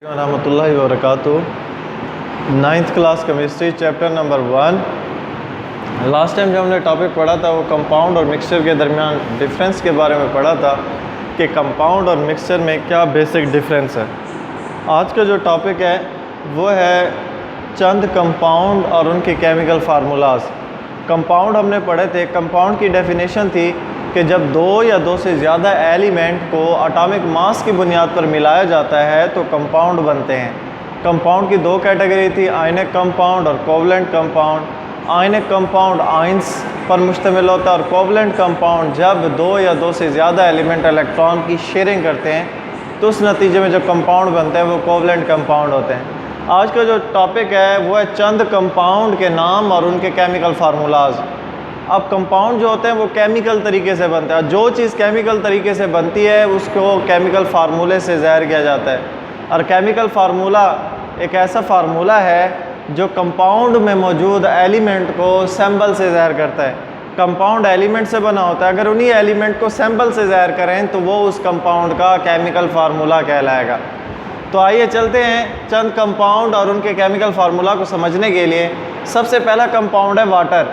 रहमतुल्लाहि व बरकातुहू। 9th class chemistry chapter number 1। Last time जो हमने टॉपिक पढ़ा था वो कंपाउंड और मिक्सचर के दरमियान डिफरेंस के बारे में पढ़ा था कि कंपाउंड और मिक्सचर में क्या बेसिक डिफरेंस है। आज का जो टॉपिक है वो है चंद कंपाउंड और उनके केमिकल फार्मूलाज। कंपाउंड हमने पढ़े थे। कंपाउंड की डेफिनेशन थी कि जब दो या दो से ज़्यादा एलिमेंट को एटॉमिक मास की बुनियाद पर मिलाया जाता है तो कंपाउंड बनते हैं। कंपाउंड की दो कैटेगरी थी, आयनिक कंपाउंड और covalent compound. Ionic compound ions पर मुश्तमिल होता है और कोवलेंट कंपाउंड जब दो या दो से ज़्यादा एलिमेंट इलेक्ट्रॉन की शेयरिंग करते हैं तो उस नतीजे में जो कंपाउंड बनते हैं वो कोवलेंट कंपाउंड होते हैं। आज का जो टॉपिक है वो है चंद कंपाउंड के नाम और उनके केमिकल फार्मूलाज। अब कंपाउंड जो होते हैं वो केमिकल तरीके से बनते हैं। जो चीज़ केमिकल तरीके से बनती है उसको केमिकल फार्मूले से ज़ाहिर किया जाता है। और केमिकल फार्मूला एक ऐसा फार्मूला है जो कंपाउंड में मौजूद एलिमेंट को सैम्पल से ज़ाहिर करता है। कंपाउंड एलिमेंट से बना होता है, अगर उन्हीं एलिमेंट को सैम्पल से ज़ाहिर करें तो वो उस कंपाउंड का केमिकल फार्मूला कहलाएगा। तो आइए चलते हैं चंद कंपाउंड और उनके केमिकल फार्मूला को समझने के लिए। सबसे पहला कंपाउंड है वाटर।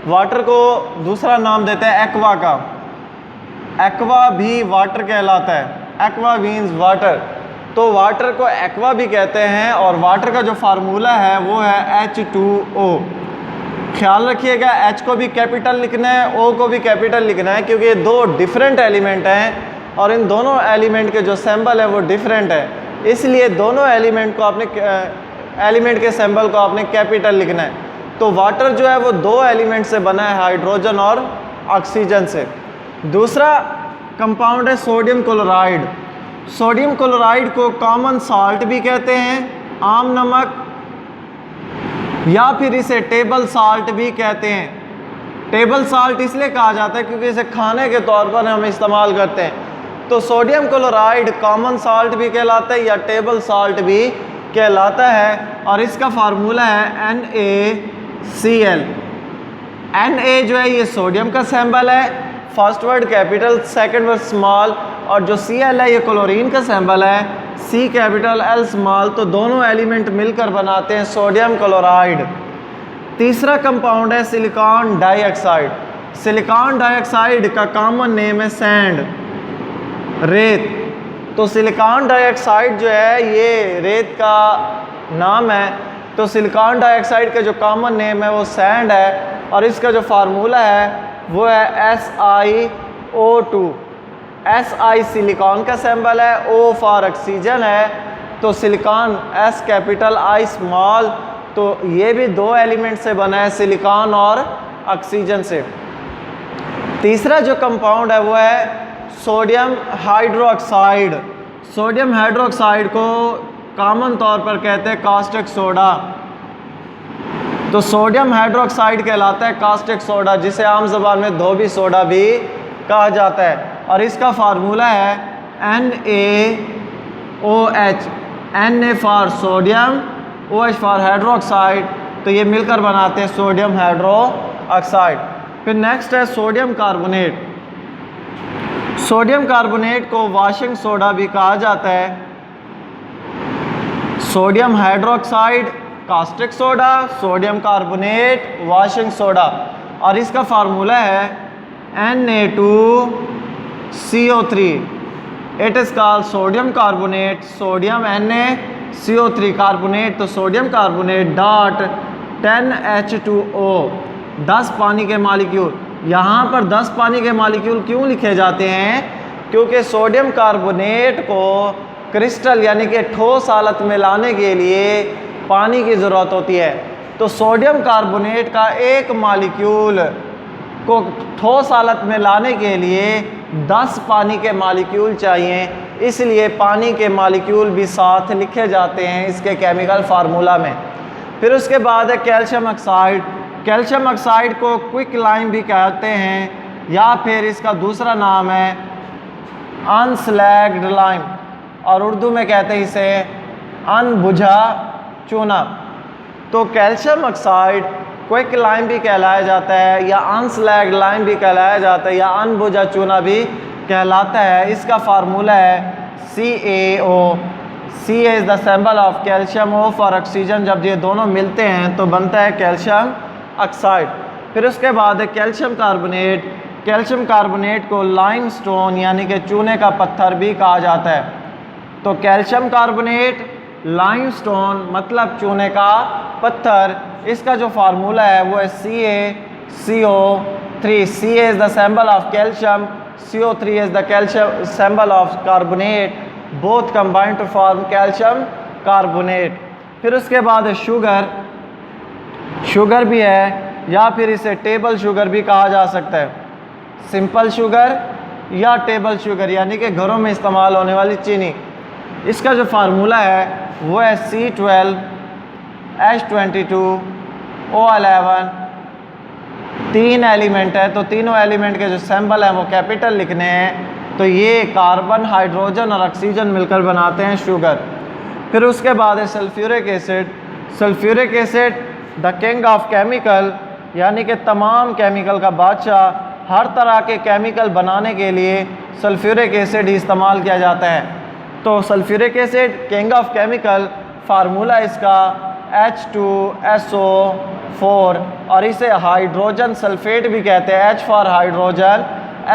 वाटर को दूसरा नाम देते हैं एक्वा का। एक्वा भी वाटर कहलाता है। एक्वा मीन्स वाटर, तो वाटर को एक्वा भी कहते हैं। और वाटर का जो फार्मूला है वो है H2O। ख्याल रखिएगा H को भी कैपिटल लिखना है, O को भी कैपिटल लिखना है, क्योंकि ये दो डिफरेंट एलिमेंट हैं और इन दोनों एलिमेंट के जो सिंबल है वो डिफरेंट है, इसलिए दोनों एलिमेंट को एलिमेंट के सिंबल को आपने कैपिटल लिखना है। तो वाटर जो है वो दो एलिमेंट से बना है, हाइड्रोजन और ऑक्सीजन से। दूसरा कंपाउंड है सोडियम क्लोराइड। सोडियम क्लोराइड को कॉमन साल्ट भी कहते हैं, आम नमक, या फिर इसे टेबल साल्ट भी कहते हैं। टेबल साल्ट इसलिए कहा जाता है क्योंकि इसे खाने के तौर पर हम इस्तेमाल करते हैं। तो सोडियम क्लोराइड कॉमन साल्ट भी कहलाता है या टेबल साल्ट भी कहलाता है। और इसका फार्मूला है NaCl। Na जो है ये सोडियम का सिंबल है, first word capital second word small, और जो Cl है ये क्लोरीन का सिंबल है, C कैपिटल L स्मॉल। तो दोनों एलिमेंट मिलकर बनाते हैं सोडियम क्लोराइड। तीसरा कंपाउंड है सिलिकॉन डाइऑक्साइड। सिलिकॉन डाइऑक्साइड का कॉमन नेम है सैंड, रेत। तो सिलिकॉन डाइऑक्साइड जो है ये रेत का नाम है। तो सिलिकॉन डाइऑक्साइड का जो कॉमन नेम है वो सैंड है और इसका जो फार्मूला है वो है SiO2। Si सिलिकॉन का सिंबल है, O फॉर ऑक्सीजन है, तो silicon S capital I small. तो ये भी दो एलिमेंट से बना है, सिलिकॉन और ऑक्सीजन से। तीसरा जो कंपाउंड है वो है सोडियम हाइड्रोक्साइड। सोडियम हाइड्रोक्साइड को कॉमन तौर पर कहते हैं कास्टिक सोडा। तो सोडियम हाइड्रोक्साइड कहलाता है कास्टिक सोडा, जिसे आम ज़बान में धोबी सोडा भी कहा जाता है। और इसका फार्मूला है NaOH। Na for sodium, OH for hydroxide, तो ये मिलकर बनाते हैं सोडियम हाइड्रोक्साइड। फिर नेक्स्ट है सोडियम कार्बोनेट। सोडियम कार्बोनेट को वॉशिंग सोडा भी कहा जाता है। Sodium hydroxide caustic soda, sodium carbonate washing soda, और इसका फार्मूला है Na2CO3। It is called sodium carbonate, sodium NaCO3 carbonate, तो सोडियम कार्बोनेट डॉट 10H2O, 10 पानी के मालिक्यूल। यहाँ पर 10 पानी के मालिक्यूल क्यों लिखे जाते हैं? क्योंकि सोडियम कार्बोनेट को क्रिस्टल यानी कि ठोस हालत में लाने के लिए पानी की ज़रूरत होती है। तो सोडियम कार्बोनेट का एक मालिक्यूल को ठोस हालत में लाने के लिए 10 पानी के मालिक्यूल चाहिए, इसलिए पानी के मालिक्यूल भी साथ लिखे जाते हैं इसके केमिकल फार्मूला में। फिर उसके बाद है कैल्शियम ऑक्साइड। कैल्शियम ऑक्साइड को क्विक लाइम भी कहते हैं या फिर इसका दूसरा नाम है अनस्लैग्ड लाइम, और उर्दू में कहते हैं इसे अनबुझा चूना। तो कैल्शियम ऑक्साइड क्विक लाइम भी कहलाया जाता है या अनस्लैग्ड लाइम भी कहलाया जाता है या अनबुझा चूना भी कहलाता है। इसका फार्मूला है CaO। C is the symbol of calcium, O for oxygen. जब ये दोनों मिलते हैं तो बनता है कैल्शियम ऑक्साइड। फिर उसके बाद है कैल्शियम कार्बोनेट। कैल्शियम कार्बोनेट को लाइमस्टोन यानी कि चूने का पत्थर भी कहा जाता है। तो कैल्शियम कार्बोनेट, लाइमस्टोन मतलब चूने का पत्थर, इसका जो फार्मूला है वो है CaCO3। C is the symbol of calcium, CO3 is the calcium symbol of carbonate, both combine to form calcium carbonate. फिर उसके बाद है शुगर। शुगर भी है या फिर इसे टेबल शुगर भी कहा जा सकता है। सिंपल शुगर या टेबल शुगर यानी कि घरों में इस्तेमाल होने वाली चीनी। इसका जो फार्मूला है वो है C12H22O11। 3 एलिमेंट है तो तीनों एलिमेंट के जो सिंबल हैं वो कैपिटल लिखने हैं। तो ये कार्बन, हाइड्रोजन और ऑक्सीजन मिलकर बनाते हैं शुगर। फिर उसके बाद है sulphuric acid. Sulphuric acid the king of chemical यानी कि तमाम केमिकल का बादशाह। हर तरह के केमिकल बनाने के लिए सल्फ्यूरिक एसिड ही इस्तेमाल किया जाता है। तो sulphuric acid king of chemical, formula इसका H2SO4 और इसे हाइड्रोजन सल्फेट भी कहते हैं। H for hydrogen,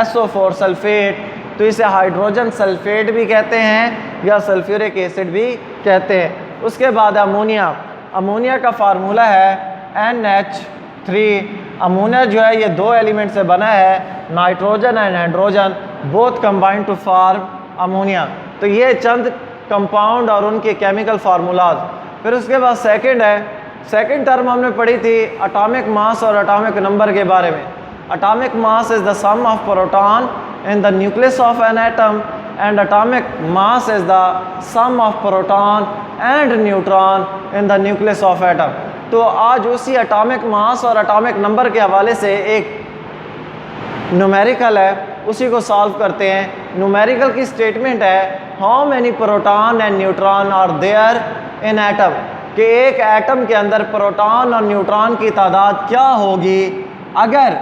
SO4 sulphate. तो इसे हाइड्रोजन सल्फेट भी कहते हैं या सल्फ्यूरिक एसिड भी कहते हैं। उसके बाद अमोनिया। अमोनिया का फार्मूला है NH3। अमोनिया जो है ये 2 एलिमेंट से बना है, nitrogen and hydrogen, both combined to form ammonia. तो ये चंद कंपाउंड और उनके केमिकल फार्मूलाज। फिर उसके बाद सेकंड है, सेकंड टर्म हमने पढ़ी थी एटॉमिक मास और एटॉमिक नंबर के बारे में। Atomic mass is the sum of proton in the nucleus of an atom and atomic mass is the sum of proton and neutron in the nucleus of atom. तो आज उसी atomic mass और atomic number के हवाले से एक numerical है, उसी को सॉल्व करते हैं। न्यूमेरिकल की स्टेटमेंट है how many proton and neutron are there in atom, कि एक एटम के अंदर प्रोटॉन और न्यूट्रॉन की तादाद क्या होगी अगर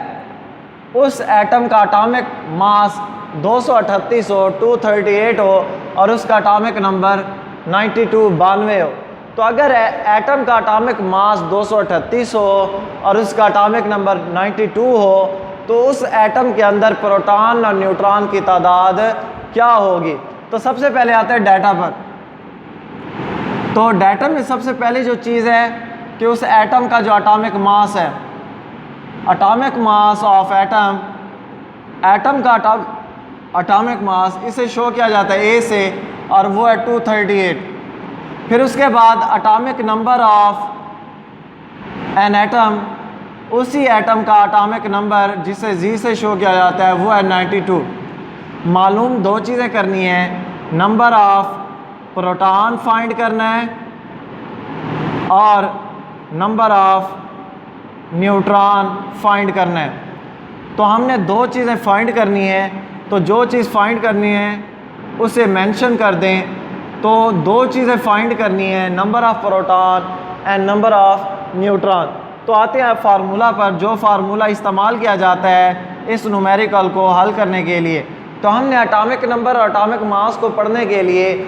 उस एटम का एटॉमिक मास 238 हो, 238 हो और उसका एटॉमिक नंबर 92 हो। तो अगर एटम का एटॉमिक मास 238 हो और उसका एटॉमिक नंबर 92 हो तो उस एटम के अंदर प्रोटॉन और न्यूट्रॉन की तादाद क्या होगी। तो सबसे पहले आता है डाटा पर। तो डाटा में सबसे पहले जो चीज़ है कि उस एटम का जो एटॉमिक मास है, atomic mass of atom, atom का एटॉमिक मास इसे शो किया जाता है ए से और वो है 238। फिर उसके बाद atomic number of an atom, उसी एटम का एटॉमिक नंबर जिसे जी से शो किया जाता है वो है 92। मालूम 2 चीज़ें करनी है, नंबर ऑफ प्रोटॉन फाइंड करना है और नंबर ऑफ न्यूट्रॉन फाइंड करना है। तो हमने 2 चीज़ें फाइंड करनी है, तो जो चीज़ फाइंड करनी है उसे मेंशन कर दें। तो 2 चीज़ें फाइंड करनी है, number of proton and number of neutron. तो आते हैं फार्मूला पर, जो फार्मूला इस्तेमाल किया जाता है इस न्यूमेरिकल को हल करने के लिए। तो हमने एटॉमिक नंबर और एटॉमिक मास को पढ़ने के लिए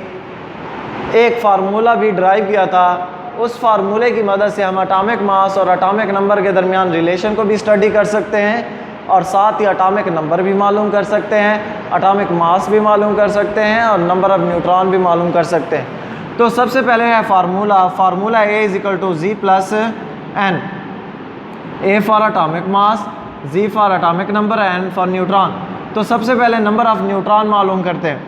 एक फार्मूला भी ड्राइव किया था। उस फार्मूले की मदद से हम एटॉमिक मास और एटॉमिक नंबर के दरमियान रिलेशन को भी स्टडी कर सकते हैं और साथ ही एटॉमिक नंबर भी मालूम कर सकते हैं, एटॉमिक मास भी मालूम कर सकते हैं और नंबर ऑफ न्यूट्रॉन भी मालूम कर सकते हैं। तो सबसे पहले है formula A is equal to G plus N। A for atomic mass, G for atomic number, N for neutron. तो सबसे पहले नंबर ऑफ न्यूट्रॉन मालूम करते हैं।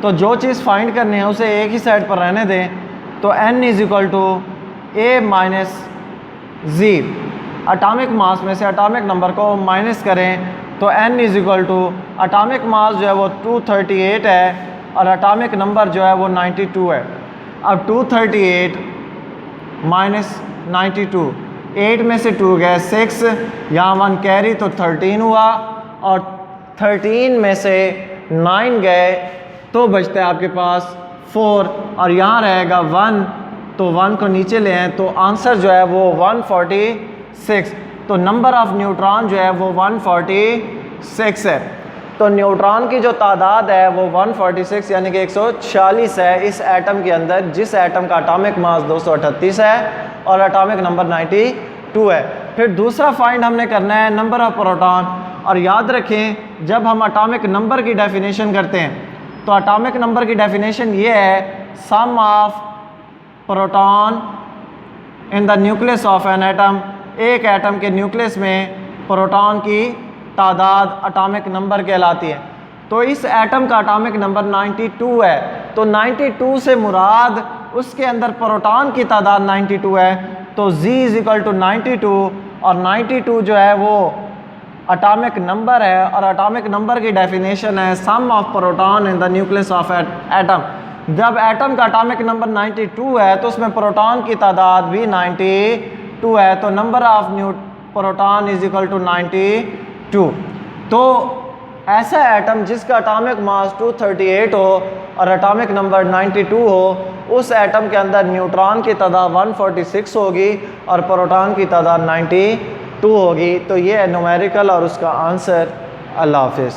तो जो चीज़ फाइंड करनी है उसे एक ही साइड पर रहने दें। तो N is equal to A minus G। Atomic mass में से एटॉमिक नंबर को माइनस करें तो N is equal to atomic mass जो है वो 238 है और एटॉमिक नंबर जो है वो 92 है। अब 238 माइनस 92, 8 में से 2 गए 6, यहाँ 1 कैरी तो 13 हुआ और 13 में से 9 गए तो बचता है आपके पास 4 और यहाँ रहेगा 1, तो 1 को नीचे ले आए तो आंसर जो है वो 146। तो नंबर ऑफ न्यूट्रॉन जो है वो 146 है। तो न्यूट्रॉन की जो तादाद है वो 146 यानी कि 146 है इस एटम के अंदर, जिस एटम का एटॉमिक मास 238 है और एटॉमिक नंबर 92 है। फिर दूसरा फाइंड हमने करना है नंबर ऑफ प्रोटॉन। और याद रखें जब हम एटॉमिक नंबर की डेफिनेशन करते हैं तो एटॉमिक नंबर की डेफिनेशन ये है sum of proton in the nucleus of an atom. एक एटम के न्यूक्लियस में प्रोटॉन की तादाद एटॉमिक नंबर कहलाती है। तो इस एटम का एटॉमिक नंबर 92 है, तो 92 से मुराद उसके अंदर प्रोटॉन की तादाद 92 है, तो Z = 92 और 92 जो है वो एटॉमिक नंबर है और एटॉमिक नंबर की डेफिनेशन है sum of proton in the nucleus of atom. जब एटम का एटॉमिक नंबर 92 है तो उसमें प्रोटॉन की तादाद भी 92 है, तो नंबर ऑफ प्रोटॉन = 92। तो ऐसा एटम जिसका एटॉमिक मास 238 हो और एटॉमिक नंबर 92 हो, उस एटम के अंदर न्यूट्रॉन की तादाद 146 होगी और प्रोटॉन की तादाद 92 होगी। तो ये है न्यूमेरिकल और उसका आंसर। अल्लाह हाफिज़।